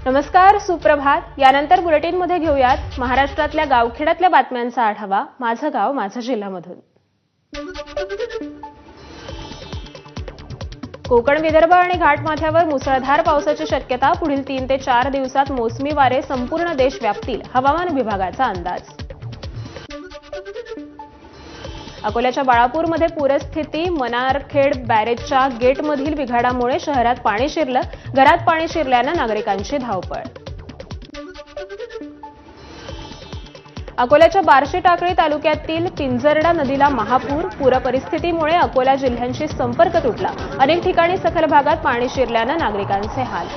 नमस्कार, सुप्रभात। यानंतर बुलेटिनमध्ये घेऊयात महाराष्ट्रातल्या गावखेड्यातल्या बातम्यांचा आढावा माझं गाव माझा जिल्हामधून। कोकण, विदर्भ आणि घाटमाथ्यावर मुसळधार पावसाची शक्यता। पुढील 3 ते 4 दिवसात मोसमी वारे संपूर्ण देश व्यापतील, हवामान विभागाचा अंदाज। अकोल्याच्या बाळापूरमध्ये पूरस्थिती। मनारखेड बॅरेजच्या गेटमधील बिघाडामुळे शहरात पाणी शिरलं। घरात पाणी शिरल्यानं नागरिकांची धावपळ। अकोल्याच्या बार्शी टाकळी तालुक्यातील पिंजरडा नदीला महापूर। पूरपरिस्थितीमुळे अकोला जिल्ह्यांशी संपर्क तुटला। अनेक ठिकाणी सखल भागात पाणी शिरल्यानं नागरिकांचे हाल।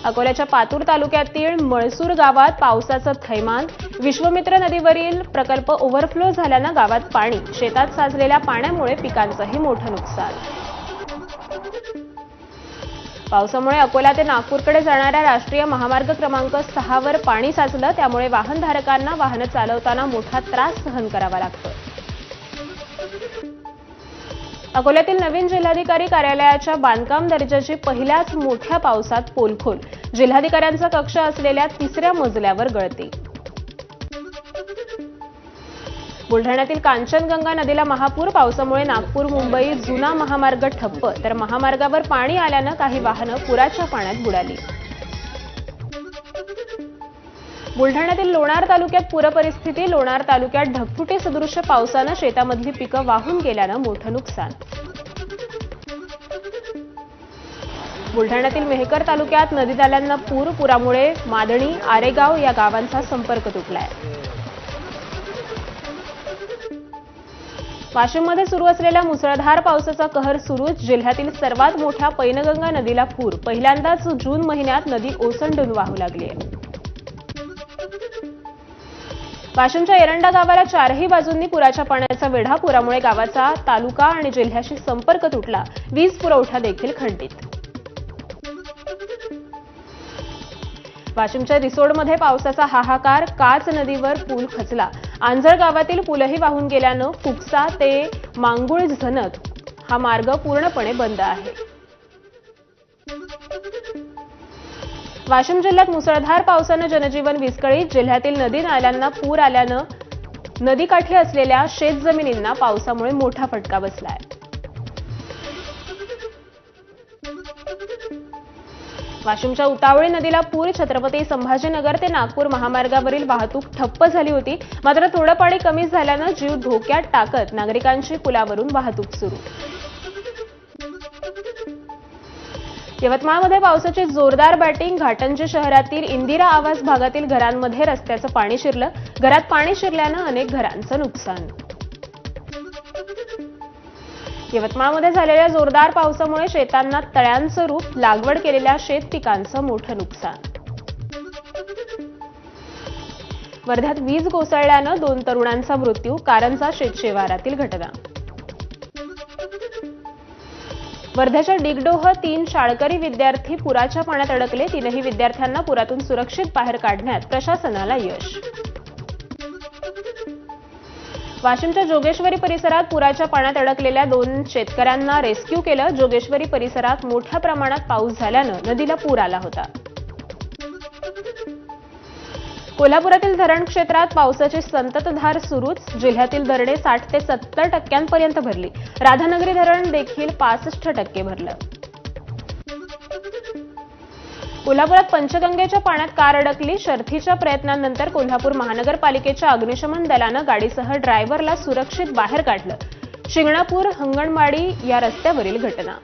अकोल्याच्या पातूर तालुक्यातील मळसूर गावात पावसाचं थैमान। विश्वमित्र नदीवरील प्रकल्प ओव्हरफ्लो झाल्यानं गावात पाणी। शेतात साचलेल्या पाण्यामुळे पिकांचंही मोठं नुकसान। पावसामुळे अकोला ते नागपूरकडे जाणाऱ्या राष्ट्रीय महामार्ग क्रमांक 6 वर पाणी साचलं। त्यामुळे वाहनधारकांना वाहनं चालवताना मोठा त्रास सहन करावा लागतो। अकोल्यातील नवीन जिल्हाधिकारी कार्यालयाच्या बांधकाम दर्जाची पहिल्याच मोठ्या पावसात पोलखोल। जिल्हाधिकाऱ्यांचा कक्ष असलेल्या 3ऱ्या मजल्यावर गळती। बुलढाण्यातील कांचनगंगा नदीला महापूर। पावसामुळे नागपूर मुंबई जुना महामार्ग ठप्प, तर महामार्गावर पाणी आल्यानं काही वाहनं पुराच्या पाण्यात बुडाली। बुलढाण्यातील लोणार तालुक्यात पूरपरिस्थिती। लोणार तालुक्यात ढगफुटी सदृश पावसानं शेतामधली पिकं वाहून गेल्यानं मोठं नुकसान। बुलढाण्यातील मेहकर तालुक्यात नदी नाल्यांना पूर। पुरामुळे मादणी, आरेगाव या गावांचा संपर्क तुटलाय। वाशिममध्ये सुरू असलेल्या मुसळधार पावसाचा कहर सुरूच। जिल्ह्यातील सर्वात मोठ्या पैनगंगा नदीला पूर। पहिल्यांदाच जून महिन्यात नदी ओसंडून वाहू लागली आहे। वाशिमच्या एरंडा गावाला 4ही बाजूंनी पुराच्या पाण्याचा वेढा। पुरामुळे गावाचा तालुका आणि जिल्ह्याशी संपर्क तुटला। वीज पुरवठा देखील खंडित। वाशिमच्या रिसोडमध्ये पावसाचा हाहाकार। काच नदीवर पूल खचला। आंजळ गावातील पूलही वाहून गेल्यानं फुकसा ते मांगुळ झनक हा मार्ग पूर्णपणे बंद आहे। वाशिम जिल्ह्यात मुसळधार पावसानं जनजीवन विस्कळीत। जिल्ह्यातील नदी नाल्यांना पूर आल्यानं नदीकाठी असलेल्या शेतजमिनींना पावसामुळे मोठा फटका बसलाय। वाशिमच्या उतावळी नदीला पूर। छत्रपती संभाजीनगर ते नागपूर महामार्गावरील वाहतूक ठप्प झाली होती। मात्र थोडं पाणी कमी झाल्यानं जीव धोक्यात टाकत नागरिकांची पुलावरून वाहतूक सुरू। यवतमाळमध्ये पावसाची जोरदार बॅटिंग। घाटंजी शहरातील इंदिरा आवास भागातील घरांमध्ये रस्त्याचं पाणी शिरलं। घरात पाणी शिरल्यानं अनेक घरांचं नुकसान। यवतमाळमध्ये झालेल्या जोरदार पावसामुळे शेतांना तळ्यांचं रूप। लागवड केलेल्या शेत पिकांचं मोठं नुकसान। वर्ध्यात वीज कोसळल्यानं 2 तरुणांचा मृत्यू। कारंजा शेतशिवारातील घटना। वर्ध्याच्या डिगडोह 3 शाळकरी विद्यार्थी पुराच्या पाण्यात अडकले। 3ही विद्यार्थ्यांना पुरातून सुरक्षित बाहेर काढण्यात प्रशासनाला यश। वाशिमच्या जोगेश्वरी परिसरात पुराच्या पाण्यात अडकलेल्या 2 शेतकऱ्यांना रेस्क्यू केलं। जोगेश्वरी परिसरात मोठ्या प्रमाणात पाऊस झाल्यानं नदीला पूर आला होता। कोल्हापुरातील धरण क्षेत्रात पावसाची संततधार सुरूच। जिल्ह्यातील धरणे 60 ते 70% भरली। राधानगरी धरण देखील 65% भरलं। कोल्हापुरात पंचगंगेच्या पाण्यात कार अडकली। शर्थीच्या प्रयत्नांनंतर कोल्हापूर महानगरपालिकेच्या अग्निशमन दलानं गाडीसह ड्रायव्हरला सुरक्षित बाहेर काढलं। शिंगणापूर हंगणवाडी या रस्त्यावरील घटना।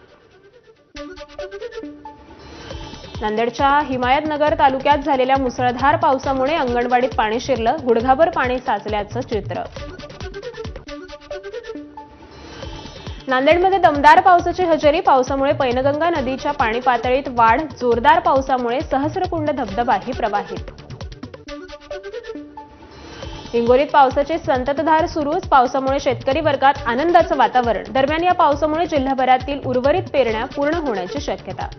नांदेडच्या हिमायतनगर तालुक्यात झालेल्या मुसळधार पावसामुळे अंगणवाडीत पाणी शिरलं। गुडघाभर पाणी साचल्याचं चित्र। नांदेडमध्ये दमदार पावसाची हजेरी। पावसामुळे पैनगंगा नदीच्या पाणी पातळीत वाढ। जोरदार पावसामुळे सहस्रकुंड धबधबाही प्रवाहित। हिंगोलीत पावसाची संततधार सुरूच। पावसामुळे शेतकरी वर्गात आनंदाचं वातावरण। दरम्यान या पावसामुळे जिल्हाभरातील उर्वरित पेरण्या पूर्ण होण्याची शक्यता।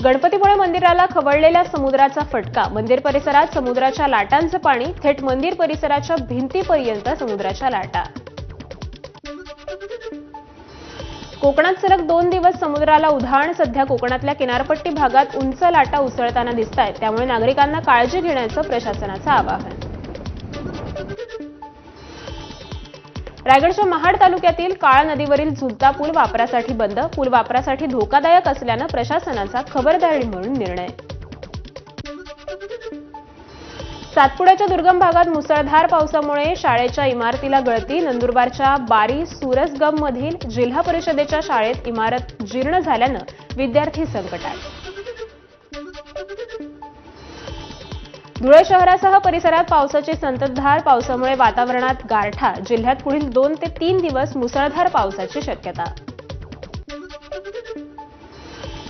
गणपतीपुळे मंदिराला खवळलेल्या समुद्राचा फटका। मंदिर परिसरात समुद्राच्या लाटांचं पाणी। थेट मंदिर परिसराच्या भिंतीपर्यंत समुद्राच्या लाटा। कोकणात सलग 2 दिवस समुद्राला उधाण. सध्या कोकणातल्या किनारपट्टी भागात उंच लाटा उसळताना दिसतायत. त्यामुळे नागरिकांना काळजी घेण्याचं प्रशासनाचं आवाहन. रायगडच्या महाड तालुक्यातील काळ नदीवरील झुलता पूल वापरासाठी बंद. पूल वापरासाठी धोकादायक असल्यानं प्रशासनाचा खबरदारी म्हणून निर्णय. सातपुड्याच्या दुर्गम भागात मुसळधार पावसामुळे शाळेच्या इमारतीला गळती. नंदुरबारच्या बारी सुरसगममधील जिल्हा परिषदेच्या शाळेत इमारत जीर्ण झाल्यानं विद्यार्थी संकटात. धुळे शहरासह परिसरात पावसाची संततधार. पावसामुळे वातावरणात गारठा. जिल्ह्यात पुढील 2 ते 3 दिवस मुसळधार पावसाची शक्यता.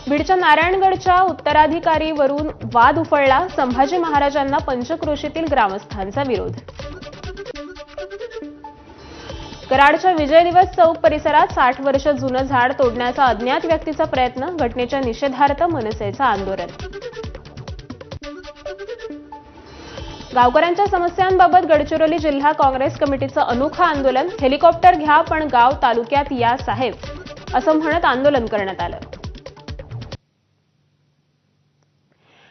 बीडच्या नारायणगडच्या उत्तराधिकारीवरून वाद उफळला. संभाजी महाराजांना पंचक्रोशीतील ग्रामस्थांचा विरोध. कराडच्या विजय दिवस चौक परिसरात 60 वर्ष जुनं झाड तोडण्याचा अज्ञात व्यक्तीचा प्रयत्न. घटनेच्या निषेधार्थ मनसेचं आंदोलन. गावकऱ्यांच्या समस्यांबाबत गडचिरोली जिल्हा काँग्रेस कमिटीचं अनोखं आंदोलन. हेलिकॉप्टर घ्या पण गाव तालुक्यात या साहेब, असं म्हणत आंदोलन करण्यात आलं.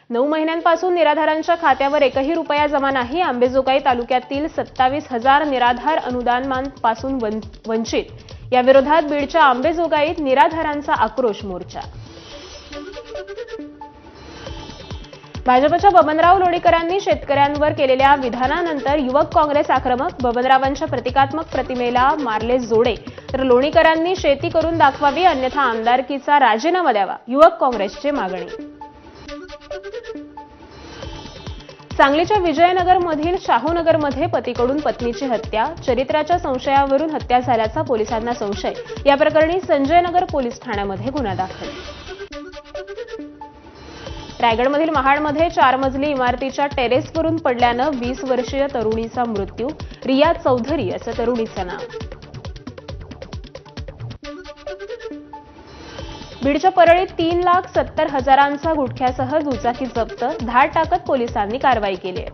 9 महिन्यांपासून निराधारांच्या खात्यावर एकही रुपया जमा नाही. अंबेजोगाई तालुक्यातील 27,000 निराधार अनुदानापासून वंचित. या विरोधात बीडच्या अंबेजोगाईत निराधारांचा आक्रोश मोर्चा. भाजपच्या बबनराव लोणीकरांनी शेतकऱ्यांवर केलेल्या विधानानंतर युवक काँग्रेस आक्रमक. बबनरावांच्या प्रतिकात्मक प्रतिमेला मारले जोडे. तर लोणीकरांनी शेती करून दाखवावी अन्यथा आमदारकीचा राजीनामा द्यावा, युवक काँग्रेसची मागणी. सांगलीच्या विजयनगरमधील शाहूनगरमध्ये पतीकडून पत्नीची हत्या. चरित्राच्या संशयावरून हत्या झाल्याचा पोलिसांना संशय. या प्रकरणी संजयनगर पोलीस ठाण्यामध्ये गुन्हा दाखल. रायगडमधील महाडमध्ये 4 मजली इमारतीच्या टेरेसवरून पडल्यानं 20 वर्षीय तरुणीचा मृत्यू. रिया चौधरी असं तरुणीचं नाव. बीडच्या परळीत 3,70,000 गुटख्यासह दुचाकी जप्त. धाड टाकत पोलिसांनी कारवाई केली आहे.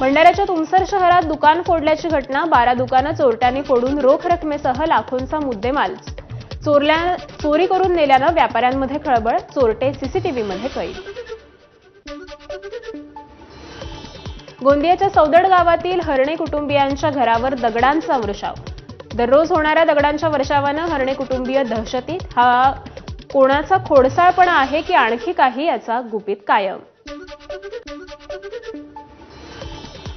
भंडाऱ्याच्या तुमसर शहरात दुकान फोडल्याची घटना. 12 दुकानं चोरट्यांनी फोडून रोख रकमेसह लाखोंचा मुद्देमाल चोरी करून नेल्यानं व्यापाऱ्यांमध्ये खळबळ. चोरटे सीसीटीव्हीमध्ये कैद. गोंदियाच्या सौदड गावातील हरणे कुटुंबियांच्या घरावर दगडांचा वर्षाव. दररोज होणाऱ्या दगडांच्या वर्षावानं हरणे कुटुंबीय दहशतीत. हा कोणाचा खोडसाळपणा आहे की आणखी काही, याचा गुपित कायम.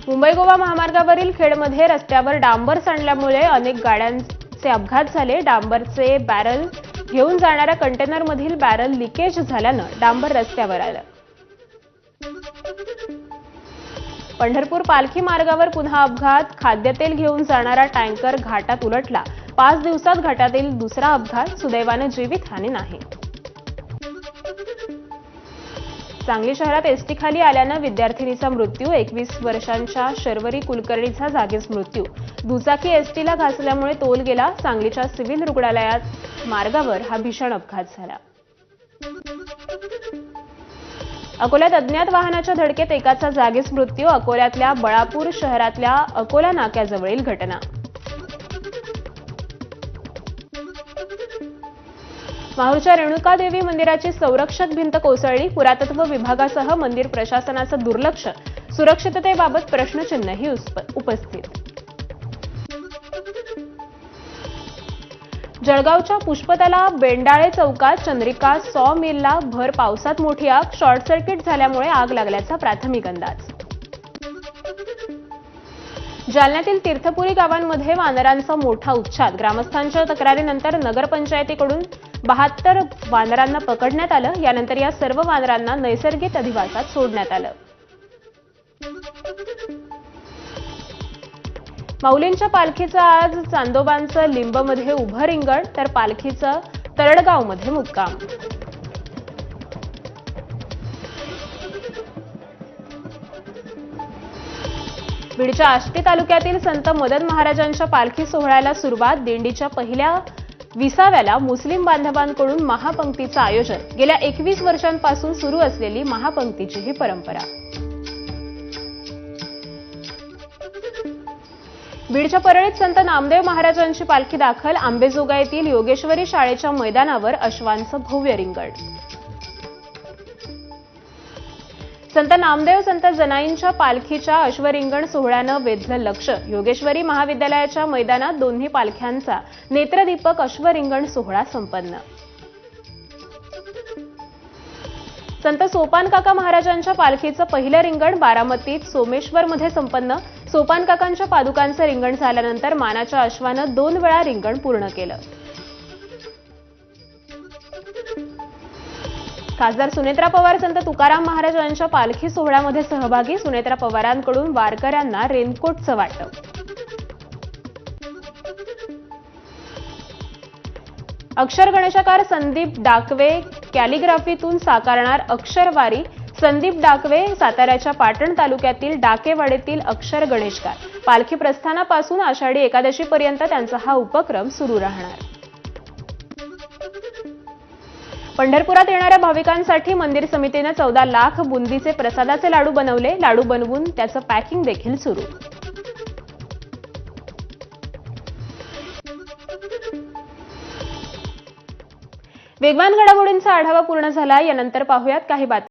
मुंबई गोवा महामार्गावरील खेडमध्ये रस्त्यावर डांबर सांडल्यामुळे अनेक गाड्यांचे अपघात झाले. डांबरचे बॅरल घेऊन जाणाऱ्या कंटेनरमधील बॅरल लिकेज झाल्यानं डांबर रस्त्यावर आलं. पंढरपूर पालखी मार्गावर पुन्हा अपघात. खाद्यतेल घेऊन जाणारा टँकर घाटात उलटला. 5 दिवसात घाटातील दुसरा अपघात. सुदैवानं जीवितहानी नाही. सांगली शहरात एसटी खाली आल्यानं विद्यार्थिनीचा मृत्यू. 21 वर्षांच्या शर्वरी कुलकर्णीचा जागीच मृत्यू. दुचाकी एसटीला घासल्यामुळे तोल गेला. सांगलीच्या सिव्हिल रुग्णालयात मार्गावर हा भीषण अपघात झाला. अकोल्यात अज्ञात वाहनाच्या धडकेत एकाचा जागीच मृत्यू. अकोल्यातल्या बळापूर शहरातल्या अकोला नाक्याजवळील घटना. माहूरच्या रेणुकादेवी मंदिराची संरक्षक भिंत कोसळली. पुरातत्व विभागासह मंदिर प्रशासनाचं दुर्लक्ष. सुरक्षिततेबाबत प्रश्नचिन्हही उपस्थित. जळगावच्या पुष्पतला बेंडाळे चौकात चंद्रिका सॉ मिलला भर पावसात मोठी आग. शॉर्ट सर्किट झाल्यामुळे आग लागल्याचा प्राथमिक अंदाज. जालन्यातील तीर्थपुरी गावांमध्ये वानरांचा मोठा उच्छाद. ग्रामस्थांच्या तक्रारीनंतर नगरपंचायतीकडून 72 वानरांना पकडण्यात आलं. यानंतर या सर्व वानरांना नैसर्गिक अधिवासात सोडण्यात आलं. माऊलींच्या पालखीचं आज चांदोबांचं लिंबमध्ये उभं रिंगण, तर पालखीचं तरडगावमध्ये मुक्काम. बीडच्या आष्टी तालुक्यातील संत मदन महाराजांच्या पालखी सोहळ्याला सुरुवात. दिंडीच्या पहिल्या विसाव्याला मुस्लिम बांधवांकडून महापंक्तीचं आयोजन. गेल्या 21 वर्षांपासून सुरू असलेली महापंक्तीची ही परंपरा. बीडच्या परळीत संत नामदेव महाराजांची पालखी दाखल. आंबेजोगाई येथील योगेश्वरी शाळेच्या मैदानावर अश्वांचं भव्य रिंगण. संत नामदेव संत जनाईंच्या पालखीच्या अश्वरिंगण सोहळ्यानं वेधलं लक्ष. योगेश्वरी महाविद्यालयाच्या मैदानात दोन्ही पालख्यांचा नेत्रदीपक अश्वरिंगण सोहळा संपन्न. संत सोपानकाका महाराजांच्या पालखीचं पहिलं रिंगण बारामतीत सोमेश्वरमध्ये संपन्न. सोपानकाकांच्या पादुकांचं रिंगण झाल्यानंतर मानाच्या अश्वानं 2 वेळा रिंगण पूर्ण केलं. खासदार सुनेत्रा पवार संत तुकाराम महाराजांच्या पालखी सोहळ्यामध्ये सहभागी. सुनेत्रा पवारांकडून वारकऱ्यांना रेनकोटचं वाटप. अक्षर गणेशकार संदीप डाकवे कॅलिग्राफीतून साकारणार अक्षरवारी. संदीप डाकवे साताऱ्याच्या पाटण तालुक्यातील डाकेवाडीतील अक्षर गणेशकार. पालखी प्रस्थानापासून आषाढी एकादशीपर्यंत त्यांचा हा उपक्रम सुरू राहणार. पंढरपुरात येणाऱ्या भाविकांसाठी मंदिर समितीने 14 लाख बुंदीचे प्रसादाचे लाडू बनवले. लाडू बनवून त्याचं पॅकिंग देखील सुरू. वेगवान घडामोडींचा आढावा पूर्ण झाला. यानंतर पाहूयात काही बातम्या.